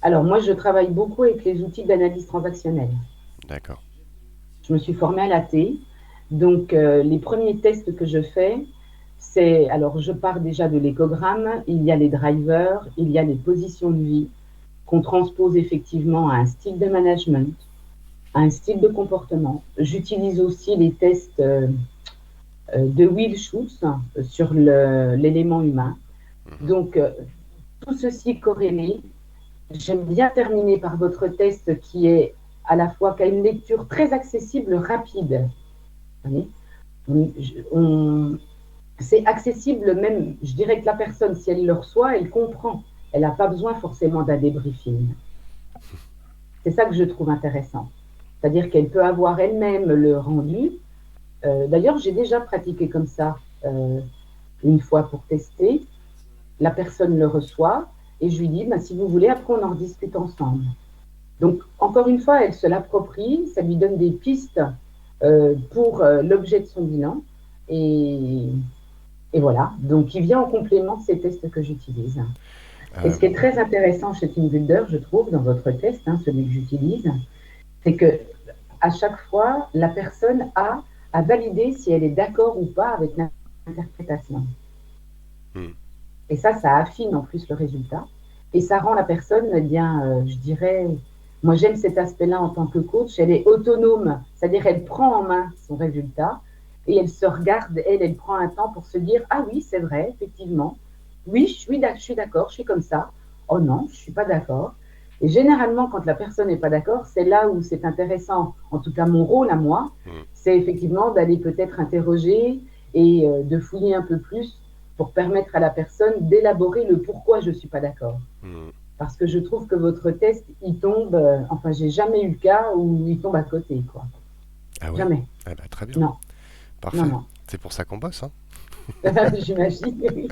Alors, moi, je travaille beaucoup avec les outils d'analyse transactionnelle. D'accord. Je me suis formée à l'AT. Donc, les premiers tests que je fais, c'est, alors, je pars déjà de l'écogramme, il y a les drivers, il y a les positions de vie qu'on transpose effectivement à un style de management, à un style de comportement. J'utilise aussi les tests de Will Schultz sur l'élément humain. Mhm. Donc, tout ceci corrélé. J'aime bien terminer par votre test qui est à la fois qui a une lecture très accessible, rapide. On- c'est accessible même, je dirais que la personne, si elle le reçoit, elle comprend. Elle n'a pas besoin forcément d'un débriefing. C'est ça que je trouve intéressant. C'est-à-dire qu'elle peut avoir elle-même le rendu. D'ailleurs, j'ai déjà pratiqué comme ça une fois pour tester. La personne le reçoit et je lui dis, bah, si vous voulez, après on en rediscute ensemble. Donc, encore une fois, elle se l'approprie, ça lui donne des pistes pour l'objet de son bilan. Et, et voilà, donc il vient en complément de ces tests que j'utilise. Et ce qui est Bon. très intéressant chez Team Builder, je trouve, dans votre test, hein, celui que j'utilise, c'est que à chaque fois, la personne a à valider si elle est d'accord ou pas avec l'interprétation. Hmm. Et ça affine en plus le résultat. Et ça rend la personne, eh bien, je dirais, moi j'aime cet aspect-là en tant que coach, elle est autonome, c'est-à-dire elle prend en main son résultat et elle se regarde, elle prend un temps pour se dire, ah oui, c'est vrai, effectivement, oui, je suis d'accord, je suis comme ça, oh non, je ne suis pas d'accord. Et généralement, quand la personne n'est pas d'accord, c'est là où c'est intéressant, en tout cas mon rôle à moi, Hmm. c'est effectivement d'aller peut-être interroger et de fouiller un peu plus pour permettre à la personne d'élaborer le pourquoi je ne suis pas d'accord. Hmm. Parce que je trouve que votre test, il tombe, enfin, j'ai jamais eu le cas où il tombe à côté, quoi. Ah ouais? Jamais. Ah bah, très bien. Non, non, Parfait. non. C'est pour ça qu'on bosse, hein. J'imagine.